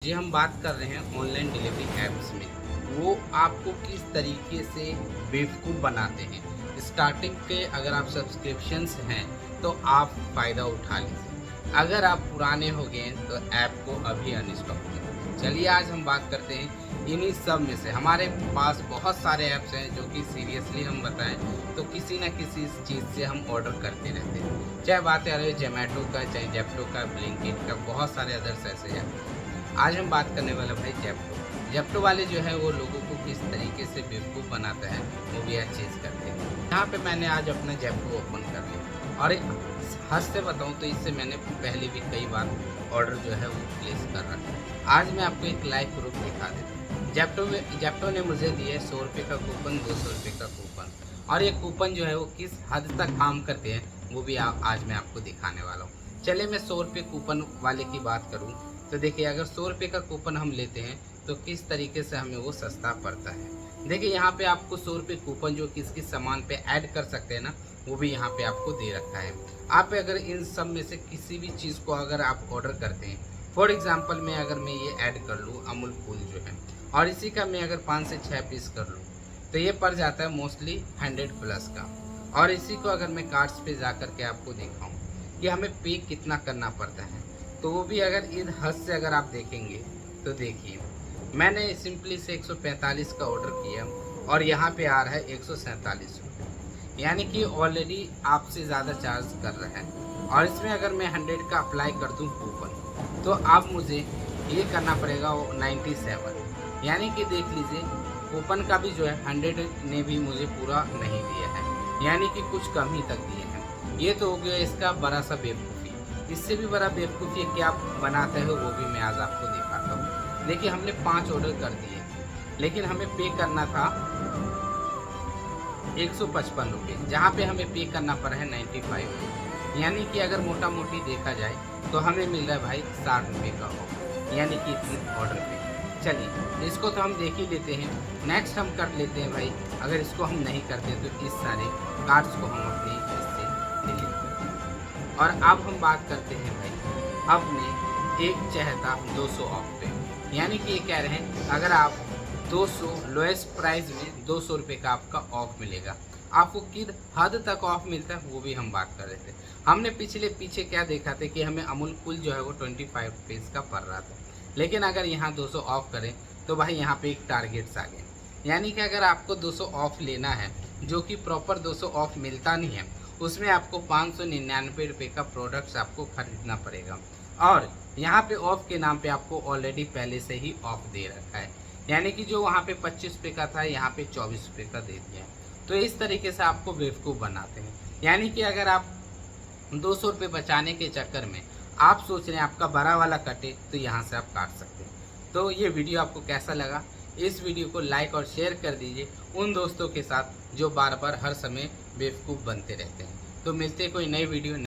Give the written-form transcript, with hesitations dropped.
जी, हम बात कर रहे हैं ऑनलाइन डिलीवरी ऐप्स में। वो आपको किस तरीके से बेवकूफ़ बनाते हैं। स्टार्टिंग के अगर आप सब्सक्रिप्शंस हैं तो आप फ़ायदा उठा लीजिए। अगर आप पुराने हो गए हैं तो ऐप को अभी अनइंस्टॉल करें। चलिए आज हम बात करते हैं इन्हीं सब में से। हमारे पास बहुत सारे ऐप्स हैं जो कि सीरियसली हम बताएं तो किसी न किसी चीज़ से हम ऑर्डर करते रहते हैं। चाहे बात रहे ज़ोमैटो का, चाहे ज़ेप्टो का, ब्लिंकिट का, बहुत सारे अदर्स ऐसे हैं। आज हम बात करने वाले भाई ज़ेप्टो। ज़ेप्टो वाले जो है वो लोगों को किस तरीके से बेवकूफ़ बनाते हैं, वो भी आज चीज़ करते हैं। यहाँ पे मैंने आज अपना ज़ेप्टो ओपन कर लिया और एक हद से बताऊँ तो इससे मैंने पहले भी कई बार ऑर्डर जो है वो प्लेस कर रखा है। आज मैं आपको एक लाइव प्रूफ दिखा देता हूँ। ज़ेप्टो ने मुझे दिए 100 रुपये का कूपन, 200 रुपये का कूपन, और ये कूपन जो है वो किस हद तक काम करते हैं वो भी आज मैं आपको दिखाने वाला हूँ। चलिए मैं 100 रुपये कूपन वाले की बात करूँ तो देखिए, अगर 100 रुपये का कूपन हम लेते हैं तो किस तरीके से हमें वो सस्ता पड़ता है। देखिए यहाँ पे आपको 100 रुपये कूपन जो किस सामान पे ऐड कर सकते हैं ना, वो भी यहाँ पे आपको दे रखा है। आप अगर इन सब में से किसी भी चीज़ को अगर आप ऑर्डर करते हैं, फॉर एग्जाम्पल में अगर मैं ये ऐड कर लूँ अमूल कूल जो है, और इसी का मैं अगर 5 से 6 पीस कर लूँ तो ये पड़ जाता है मोस्टली 100 प्लस का। और इसी को अगर मैं कार्ड्स पे जा कर के आपको दिखाऊँ कि हमें पे कितना करना पड़ता है, तो वो भी अगर इन हद से अगर आप देखेंगे तो देखिए, मैंने सिंपली से 145 का ऑर्डर किया और यहाँ पे आ रहा है 147 रुपये, यानी कि ऑलरेडी आपसे ज़्यादा चार्ज कर रहा है। और इसमें अगर मैं 100 का अप्लाई कर दूँ कूपन तो अब मुझे ये करना पड़ेगा वो 97, यानी कि देख लीजिए कूपन का भी जो है 100 ने भी मुझे पूरा नहीं दिया है, यानी कि कुछ कम ही तक दिए हैं। ये तो हो गया इसका बड़ा सा बेवकूफ़ी। इससे भी बड़ा बेवकूफ़ी क्या बनाते हो वो भी मैं आज आपको दिखाता हूँ। देखिए हमने 5 ऑर्डर कर दिए, लेकिन हमें पे करना था 155 रुपये, जहाँ पे हमें पे करना पड़ा है 95 रुपये, यानी कि अगर मोटा मोटी देखा जाए तो हमें मिल रहा है भाई 60 रुपये का ऑफ, यानी कि इतने ऑर्डर पे। चलिए इसको तो हम देख ही लेते हैं, नेक्स्ट हम कर लेते हैं भाई। अगर इसको हम नहीं करते तो इस सारे कार्ड्स को हम अपने इससे डिलीट करते हैं। और अब हम बात करते हैं भाई अपने एक चहता 200 ऑफ पे, यानी कि ये कह रहे हैं अगर आप 200 लोएस्ट प्राइस में 200 रुपये का आपका ऑफ मिलेगा। आपको किस हद तक ऑफ मिलता है वो भी हम बात कर रहे थे। हमने पीछे क्या देखा था कि हमें अमूल कूल जो है वो 25 रुपीज़ का पड़ रहा था, लेकिन अगर यहाँ 200 ऑफ करें तो भाई यहाँ पे एक टारगेट्स आ गए, यानी कि अगर आपको 200 ऑफ लेना है जो कि प्रॉपर 200 ऑफ मिलता नहीं है, उसमें आपको 599 रुपये का प्रोडक्ट्स आपको खरीदना पड़ेगा। और यहाँ पे ऑफ के नाम पे आपको ऑलरेडी पहले से ही ऑफ दे रखा है, यानी कि जो वहाँ पे 25 रुपये का था यहाँ पे 24 रुपये का दे दिया है। तो इस तरीके से आपको बेवकूफ़ बनाते हैं, यानी कि अगर आप 200 रुपये बचाने के चक्कर में आप सोच रहे हैं आपका बड़ा वाला कटे तो यहाँ से आप काट सकते हैं। तो ये वीडियो आपको कैसा लगा, इस वीडियो को लाइक और शेयर कर दीजिए उन दोस्तों के साथ जो बार बार हर समय बेवकूफ़ बनते रहते हैं। तो मिलते कोई नई वीडियो